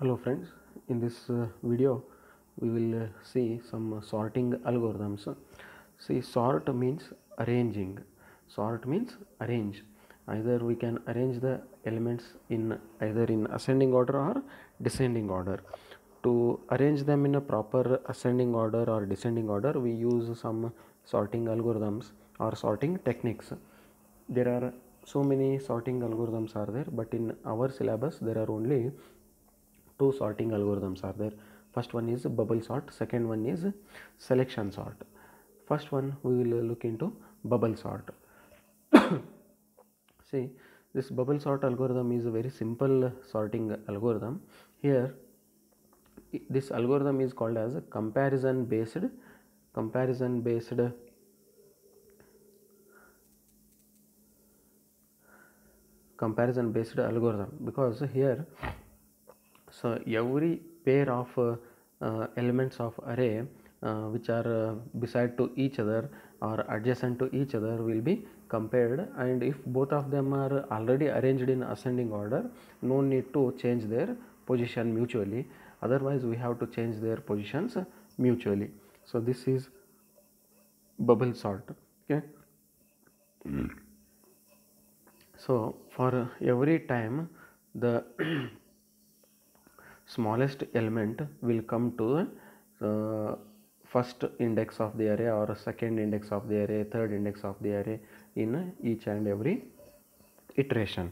Hello friends, in this video we will see some sorting algorithms. See, sort means arranging. Sort means arrange. Either we can arrange the elements in either in ascending order or descending order. To arrange them in a proper ascending order or descending order, we use some sorting algorithms or sorting techniques. There are so many sorting algorithms are there, but in our syllabus there are only two sorting algorithms are there. First one is bubble sort, second one is selection sort. First one we will look into bubble sort. See, this bubble sort algorithm is a very simple sorting algorithm. Here this algorithm is called as comparison based algorithm, because here, so every pair of elements of array which are beside to each other or adjacent to each other will be compared, and if both of them are already arranged in ascending order, no need to change their position mutually, otherwise we have to change their positions mutually. So this is bubble sort. Okay, so for every time the smallest element will come to the first index of the array or second index of the array, third index of the array in each and every iteration.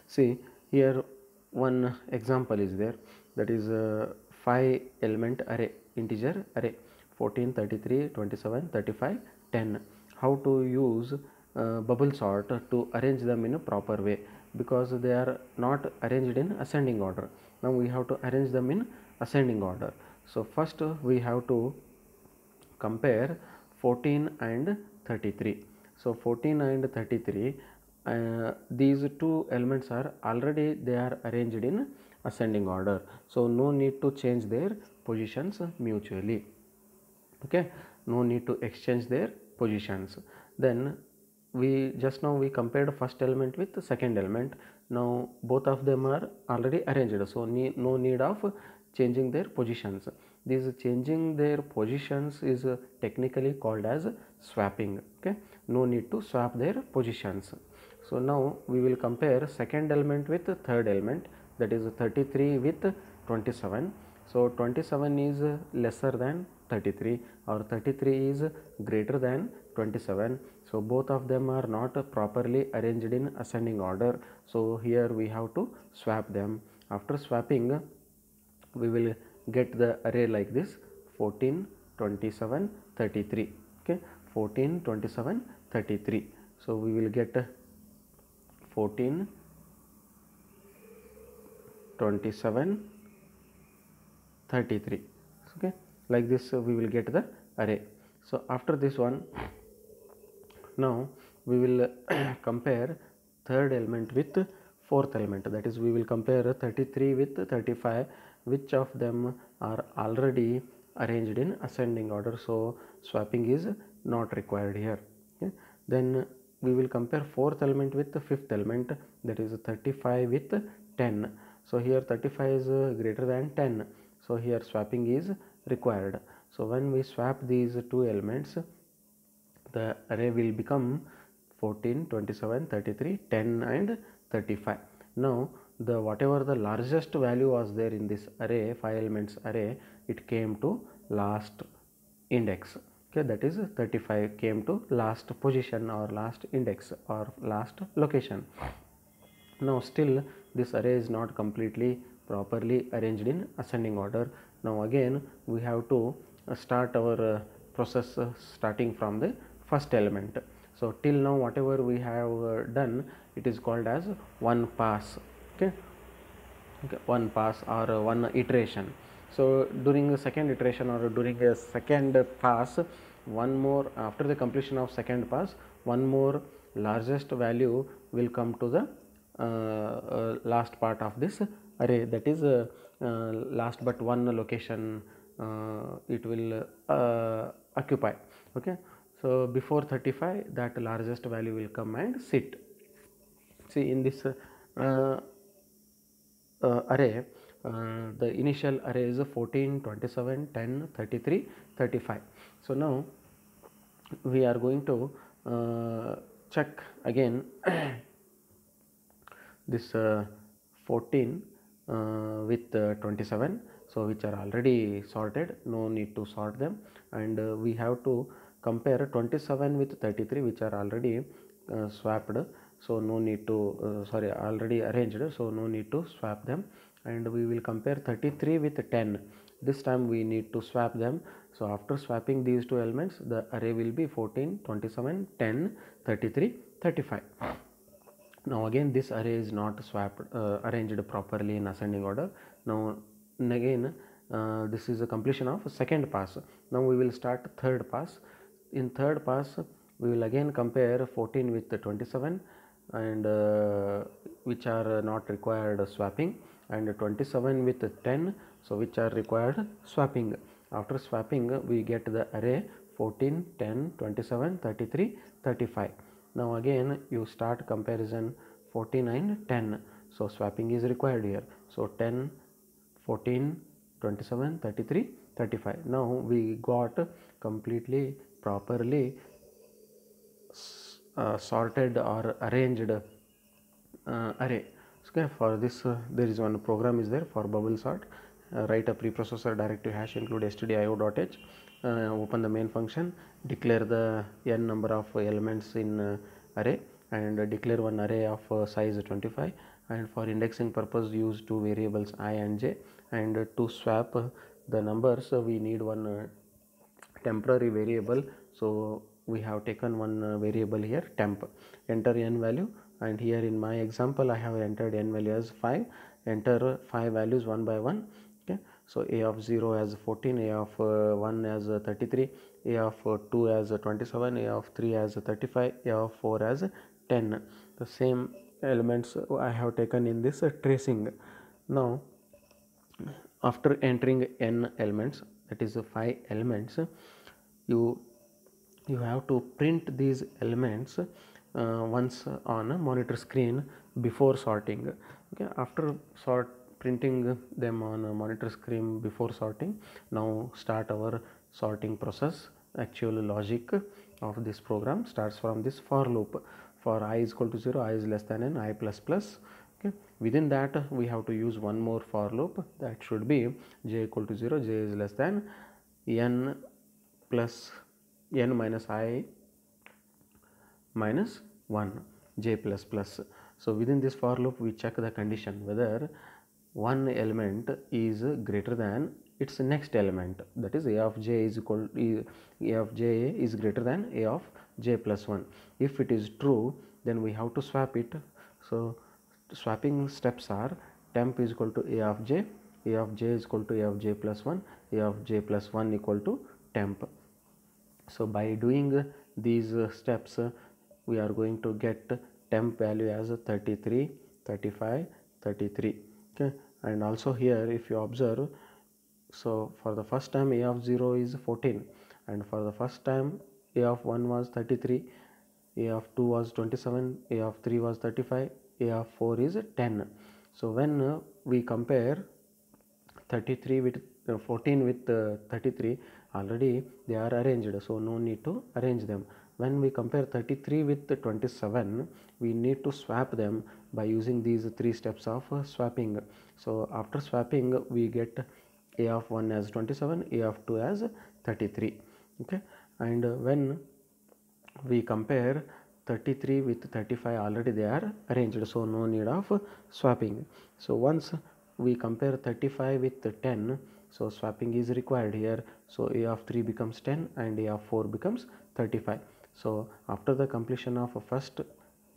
See, here one example is there, that is a 5 element array, integer array, 14, 33, 27, 35, 10. How to use bubble sort to arrange them in a proper way, because they are not arranged in ascending order. Now we have to arrange them in ascending order. So first we have to compare 14 and 33. So 14 and 33, these two elements are already they are arranged in ascending order, so no need to change their positions mutually. Okay, no need to exchange their positions. Then we just now we compared first element with the second element. Now both of them are already arranged, so no need of changing their positions. This changing their positions is technically called as swapping. Okay, no need to swap their positions. So now we will compare second element with third element, that is 33 with 27. So 27 is lesser than 33 or 33 is greater than 27. So both of them are not properly arranged in ascending order. So here we have to swap them. After swapping, we will get the array like this: 14, 27, 33. Okay, 14, 27, 33. So we will get 14, 27, 33. Okay, like this we will get the array. So after this one, now we will compare third element with fourth element, that is we will compare 33 with 35, which of them are already arranged in ascending order, so swapping is not required here. Okay, then we will compare fourth element with the fifth element, that is 35 with 10. So here 35 is greater than 10, so here swapping is required. So when we swap these two elements, the array will become 14, 27, 33, 10 and 35. Now the whatever the largest value was there in this array, 5 elements array, it came to last index. Okay, that is 35 came to last position or last index or last location. Now still this array is not completely properly arranged in ascending order. Now again we have to start our process starting from the first element. So till now whatever we have done, it is called as one pass. Okay, one pass or one iteration. So during the second iteration or during a second pass, one more, after the completion of second pass, one more largest value will come to the last part of this array, that is last but one location it will occupy. Okay, so before 35 that largest value will come and sit. See, in this array the initial array is 14, 27, 10, 33, 35. So now we are going to check again this 14 with 27, so which are already sorted, no need to sort them, and we have to compare 27 with 33, which are already swapped, so no need to already arranged, so no need to swap them. And we will compare 33 with 10, this time we need to swap them. So after swapping these two elements, the array will be 14, 27, 10, 33, 35. Now again this array is not swapped, arranged properly in ascending order. Now again this is a completion of second pass. Now we will start third pass. In third pass we will again compare 14 with 27, and which are not required swapping, and 27 with 10, so which are required swapping. After swapping we get the array 14, 10, 27, 33, 35. Now again you start comparison 49, 10, so swapping is required here, so 10, 14, 27, 33, 35. Now we got completely properly sorted or arranged array. Okay, for this there is one program is there for bubble sort. Write a preprocessor directive hash include stdio.h, open the main function, declare the n number of elements in array, and declare one array of size 25, and for indexing purpose use two variables I and j, and to swap the numbers we need one temporary variable, so we have taken one variable here temp. Enter n value, and here in my example I have entered n value as 5. Enter 5 values one by one. Okay, so a of 0 as 14, a of 1 as 33, a of 2 as 27, a of 3 as 35, a of 4 as 10. The same elements I have taken in this tracing. Now after entering n elements, that is 5 elements, you have to print these elements once on a monitor screen before sorting. Okay, after printing them on a monitor screen before sorting, now start our sorting process. Actual logic of this program starts from this for loop. For I is equal to 0, I is less than n, I plus plus. Okay, within that we have to use one more for loop, that should be j equal to 0, j is less than n plus n minus I minus 1, j plus plus. So within this for loop we check the condition whether one element is greater than its next element, that is a of j is equal a of j is greater than a of j plus 1. If it is true, then we have to swap it. So swapping steps are temp is equal to a of j is equal to a of j plus 1, a of j plus 1 equal to temp. So by doing these steps we are going to get temp value as 33, 35, 33. Okay, and also here if you observe, so for the first time a of 0 is 14, and for the first time a of 1 was 33, a of 2 was 27, a of 3 was 35, a of 4 is 10. So when we compare 33 with 14 with 33, already they are arranged, so no need to arrange them. When we compare 33 with 27, we need to swap them by using these three steps of swapping. So after swapping we get a of 1 as 27, a of 2 as 33. Okay, and when we compare 33 with 35, already they are arranged, so no need of swapping. So once we compare 35 with 10, so swapping is required here, so a of 3 becomes 10 and a of 4 becomes 35. So after the completion of first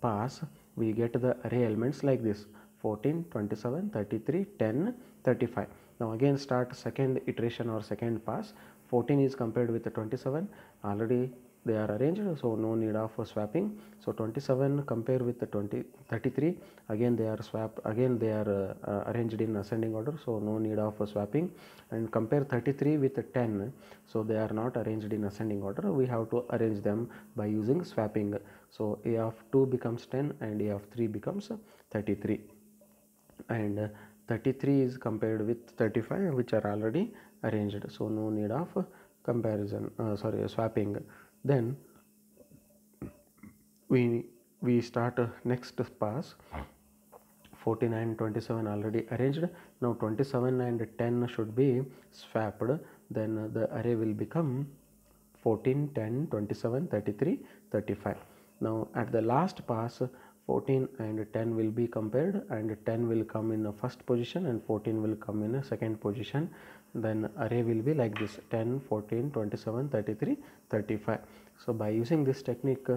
pass we get the array elements like this: 14, 27, 33, 10, 35. Now again start second iteration or second pass. 14 is compared with the 27, already they are arranged, so no need of swapping. So 27 compare with the 33, again they are swapped, again they are arranged in ascending order, so no need of swapping. And compare 33 with 10, so they are not arranged in ascending order, we have to arrange them by using swapping. So a of 2 becomes 10 and a of 3 becomes 33, and 33 is compared with 35, which are already arranged, so no need of comparison, swapping. Then we start next pass. 14 and 27 already arranged. Now 27 and 10 should be swapped. Then the array will become 14, 10, 27, 33, 35. Now at the last pass, 14 and 10 will be compared, and 10 will come in a first position and 14 will come in a second position. Then array will be like this: 10, 14, 27, 33, 35. So by using this technique,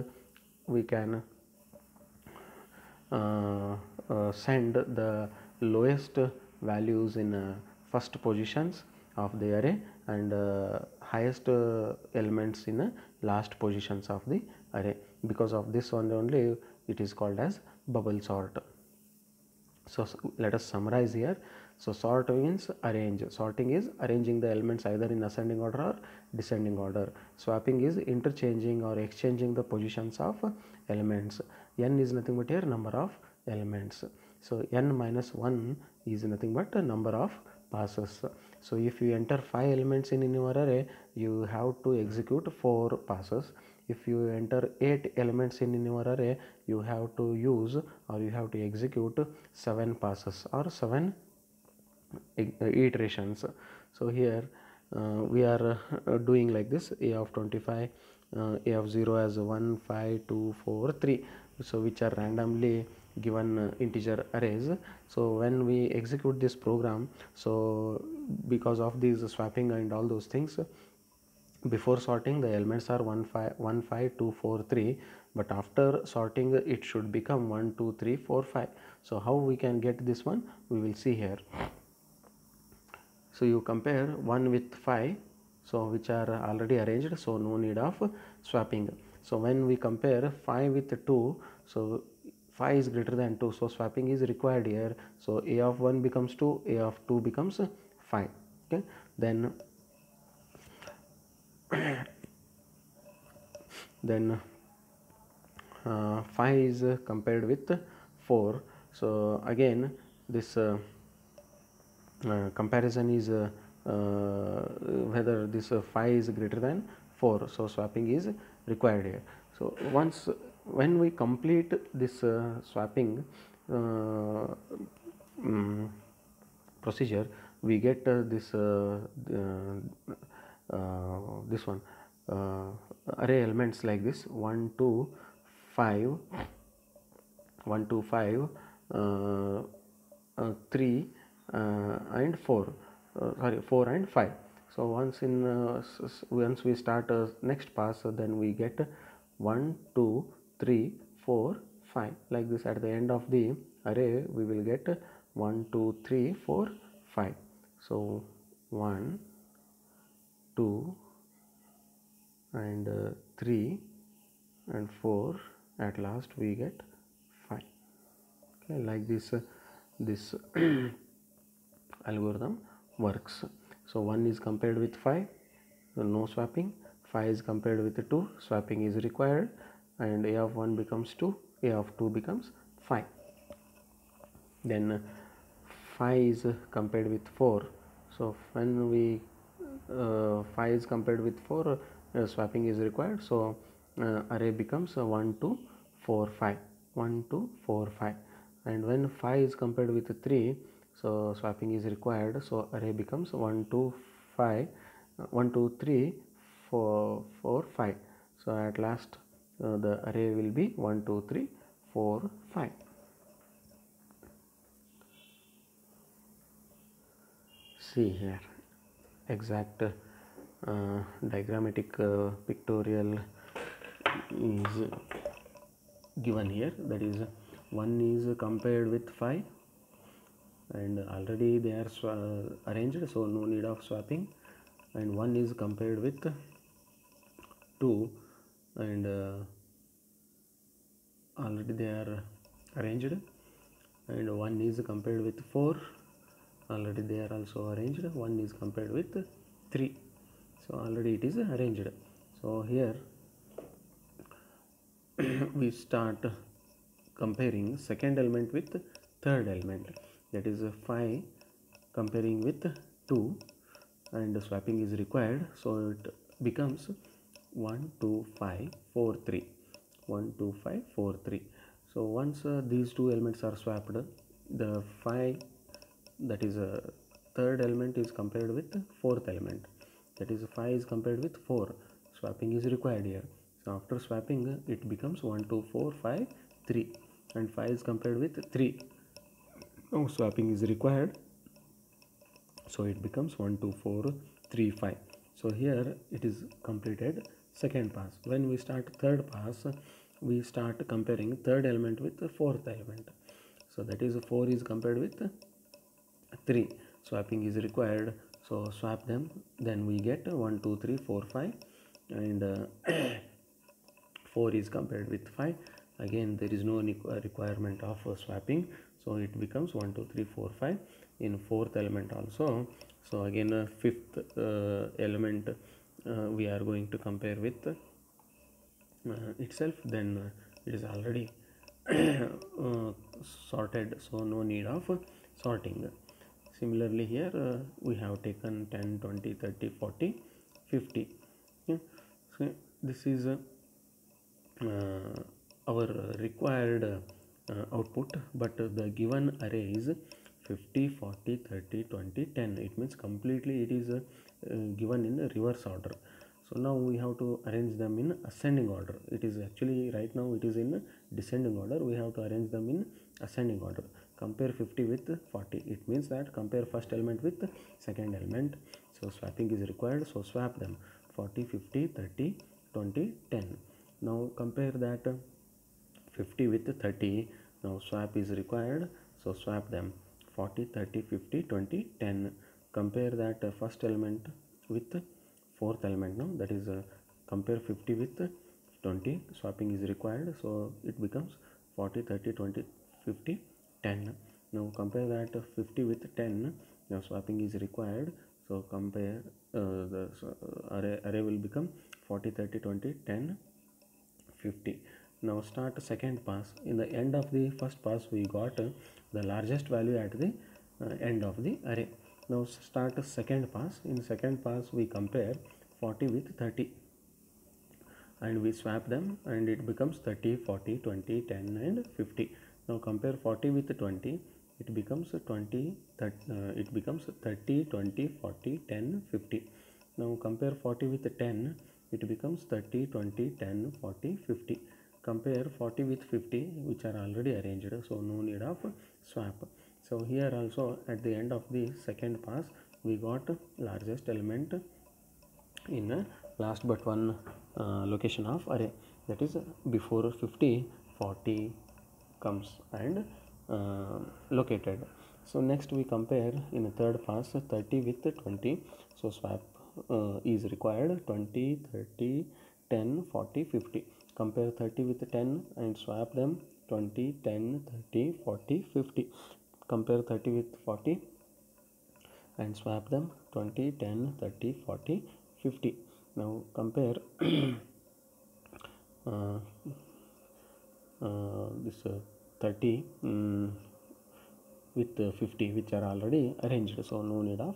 we can send the lowest values in first positions of the array, and highest elements in last positions of the array. Because of this one only it is called as bubble sort. So let us summarize here. So sort means arrange. Sorting is arranging the elements either in ascending order or descending order. Swapping is interchanging or exchanging the positions of elements. N is nothing but here number of elements. So n minus 1 is nothing but a number of passes. So if you enter 5 elements in your array, you have to execute 4 passes. If you enter 8 elements in your array, you have to use or you have to execute 7 passes or 7 iterations. So here we are doing like this: a of 25, a of 0 as 1, 5, 2, 4, 3, so which are randomly given integer arrays. So when we execute this program, so because of these swapping and all those things, before sorting the elements are 1, 5, 1, 5, 2, 4, 3, but after sorting it should become 1, 2, 3, 4, 5. So how we can get this one, we will see here. So you compare 1 with 5, so which are already arranged, so no need of swapping. So when we compare 5 with 2, so 5 is greater than 2, so swapping is required here. So a of 1 becomes 2, a of 2 becomes 5. Okay, then then 5 is compared with 4. So again this comparison is whether this 5 is greater than 4, so swapping is required here. So once when we complete this swapping procedure, we get this one array elements like this: 1, 2, 5, 1, 2, 5, 3 and 4, 4 and 5. So once we start next pass, then we get 1, 2, 3, 4, 5 like this. At the end of the array we will get 1, 2, 3, 4, 5. So 1, 2 and 3 and 4, at last we get 5. Okay, like this this algorithm works. So 1 is compared with 5, so no swapping. 5 is compared with 2, swapping is required, and a of 1 becomes 2, a of 2 becomes 5. Then 5 is compared with 4, so when we 5 is compared with 4, swapping is required, so array becomes 1, 2, 4, 5, 1, 2, 4, 5. And when 5 is compared with 3, so swapping is required, so array becomes 1, 2, 5, 1, 2, 3, 4, 4, 5. So at last the array will be 1, 2, 3, 4, 5. See here, exact diagrammatic pictorial is given here. That is, 1 is compared with 5 and already they are arranged, so no need of swapping. And 1 is compared with 2 and already they are arranged, and 1 is compared with 4, already they are also arranged. 1 is compared with 3, so already it is arranged. So here we start comparing second element with third element. that is 5 comparing with 2, and swapping is required, so it becomes 1 2 5 4 3, 1 2 5 4 3. So once these two elements are swapped, the 5, that is third element is compared with fourth element, that is 5 is compared with 4. Swapping is required here, so after swapping it becomes 1 2 4 5 3, and 5 is compared with 3. Now swapping is required, so it becomes 1 2 4 3 5. So here it is completed second pass. When we start third pass, we start comparing third element with the fourth element, so that is 4 is compared with 3. Swapping is required, so swap them, then we get 1 2 3 4 5, and 4 is compared with 5. Again there is no requirement of swapping, so it becomes 1 2 3 4 5 in fourth element also. So again fifth element we are going to compare with itself, then it is already sorted, so no need of sorting. Similarly here we have taken 10 20 30 40 50. Yeah. So this is our required output, but the given array is 50 40 30 20 10. It means completely it is given in reverse order. So now we have to arrange them in ascending order. It is actually right now it is in descending order. We have to arrange them in ascending order. Compare 50 with 40. It means that compare first element with second element. So swapping is required. So swap them 40 50 30 20 10. Now compare that 50 with 30. Now swap is required. So swap them 40 30 50 20 10. Compare that first element with fourth element now, that is compare 50 with 20. Swapping is required, so it becomes 40 30 20 50 10. Now compare that 50 with 10. Now swapping is required, so compare the array will become 40 30 20 10 50. Now start second pass. In the end of the first pass we got the largest value at the end of the array. Now start second pass. In second pass we compare 40 with 30 and we swap them, and it becomes 30 40 20 10 and 50. Now compare 40 with 20. It becomes 20 it becomes 30 20 40 10 50. Now compare 40 with 10. It becomes 30 20 10 40 50. Compare 40 with 50, which are already arranged, so no need of swap. So here also at the end of the second pass we got largest element in last but one location of array, that is before 50 40 comes and located. So next we compare in a third pass 30 with 20. So swap is required 20 30 10 40 50. Compare 30 with 10 and swap them 20 10 30 40 50. Compare 30 with 40 and swap them 20 10 30 40 50. Now compare this 30 with 50, which are already arranged, so no need of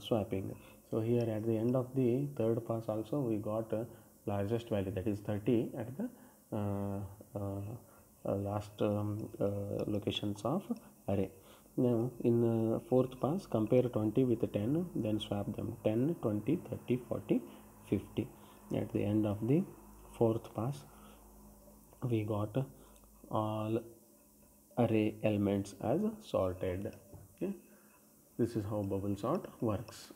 swapping. So here at the end of the third pass also we got largest value, that is 30 at the last locations of array. Now in fourth pass compare 20 with 10, then swap them 10 20 30 40 50. At the end of the fourth pass we got all array elements as sorted. Okay, this is how bubble sort works.